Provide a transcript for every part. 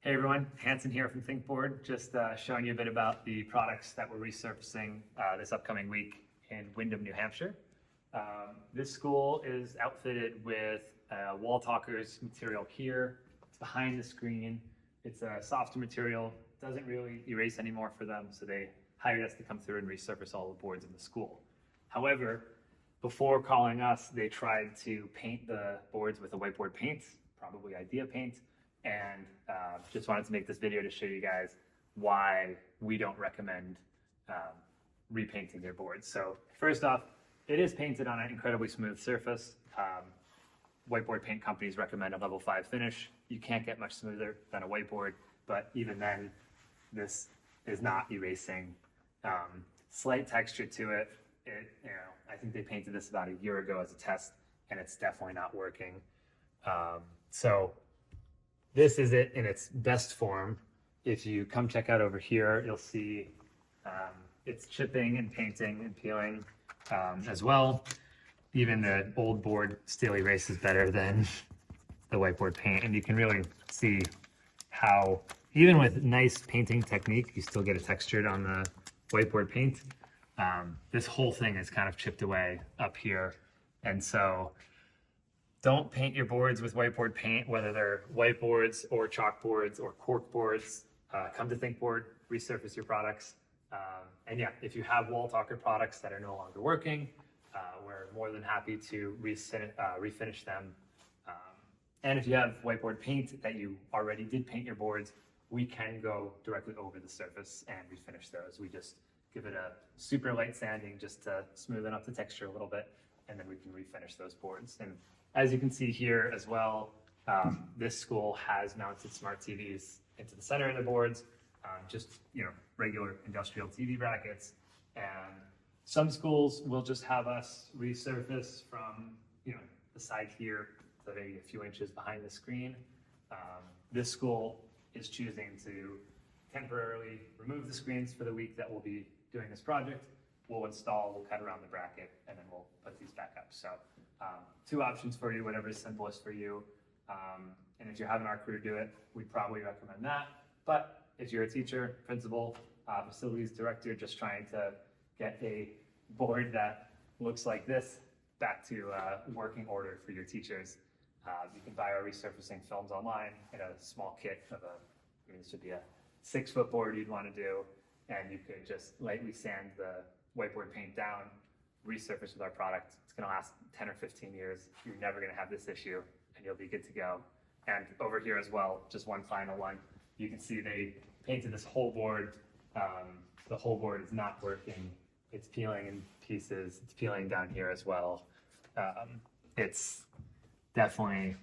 Hey everyone, Hanson here from ThinkBoard, just showing you a bit about the products that we're resurfacing this upcoming week in Windham, New Hampshire. This school is outfitted with Walltalkers material here. It's behind the screen. It's a softer material, doesn't really erase anymore for them, so they hired us to come through and resurface all the boards in the school. However, before calling us, they tried to paint the boards with a whiteboard paint, probably Idea paint, and just wanted to make this video to show you guys why we don't recommend repainting your boards. So first off, it is painted on an incredibly smooth surface. Whiteboard paint companies recommend a level 5 finish. You can't get much smoother than a whiteboard, but even then, this is not erasing. Slight texture to it. I think they painted this about a year ago as a test, and it's definitely not working. So this is it in its best form. If you come check out over here, you'll see it's chipping and painting and peeling as well. Even the old board still erases better than the whiteboard paint, and you can really see how even with nice painting technique, you still get it textured on the whiteboard paint. This whole thing is kind of chipped away up here, and so don't paint your boards with whiteboard paint, whether they're whiteboards or chalkboards or cork boards. Come to ThinkBoard, resurface your products. And yeah, if you have Walltalker products that are no longer working, we're more than happy to refinish them. And if you have whiteboard paint that you already did paint your boards, we can go directly over the surface and refinish those. We just give it a super light sanding just to smoothen up the texture a little bit, and then we can refinish those boards. And as you can see here as well, this school has mounted smart TVs into the center of the boards, just regular industrial TV brackets. And some schools will just have us resurface from the side here to maybe a few inches behind the screen. This school is choosing to temporarily remove the screens for the week that we'll be doing this project. We'll cut around the bracket, and then we'll put these back up. So two options for you, whatever is simplest for you. And if you're having our crew do it, we'd probably recommend that. But if you're a teacher, principal, facilities director, just trying to get a board that looks like this back to working order for your teachers, you can buy our resurfacing films online in a small kit of this would be a 6-foot board you'd want to do, and you could just lightly sand the whiteboard paint down, resurface with our product. It's going to last 10 or 15 years. You're never going to have this issue, and you'll be good to go. And over here as well, just one final one. You can see they painted this whole board. The whole board is not working. It's peeling in pieces. It's peeling down here as well. It's definitely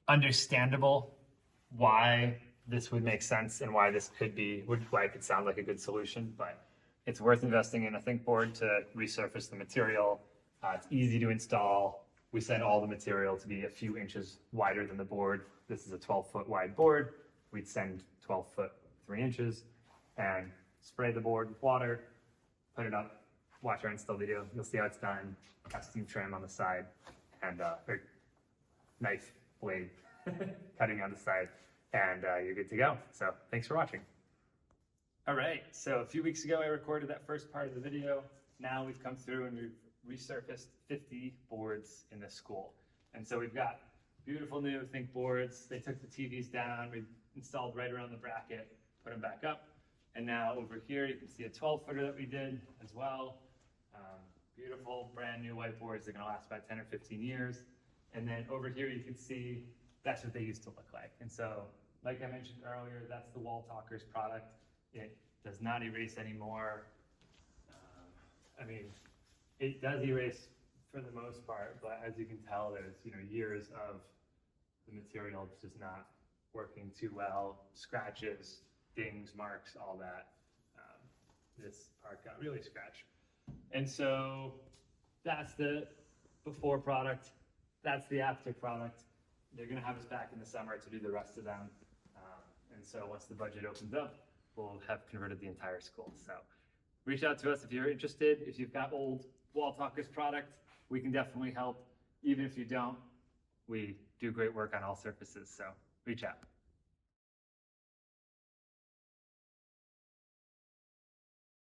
understandable why this would make sense and why this why it could sound like a good solution, but it's worth investing in a ThinkBoard to resurface the material. It's easy to install. We send all the material to be a few inches wider than the board. This is a 12-foot wide board. We'd send 12-foot 3 inches and spray the board with water, put it up, watch our install video. You'll see how it's done. Got steam trim on the side and or knife blade cutting on the side, and you're good to go. So thanks for watching. All right, so a few weeks ago I recorded that first part of the video. Now we've come through and we've resurfaced 50 boards in this school. And so we've got beautiful new ThinkBoards. They took the TVs down, we installed right around the bracket, put them back up. And now over here you can see a 12-footer that we did as well. Beautiful brand new whiteboards. They're gonna last about 10 or 15 years. And then over here you can see that's what they used to look like. And so, like I mentioned earlier, that's the Walltalkers product. It does not erase anymore. It does erase for the most part, but as you can tell, there's years of the material just not working too well, scratches, dings, marks, all that. This part got really scratched. And so that's the before product, that's the after product. They're gonna have us back in the summer to do the rest of them. And so once the budget opens up, we'll have converted the entire school. So reach out to us if you're interested. If you've got old Walltalkers product, we can definitely help. Even if you don't, we do great work on all surfaces, so reach out.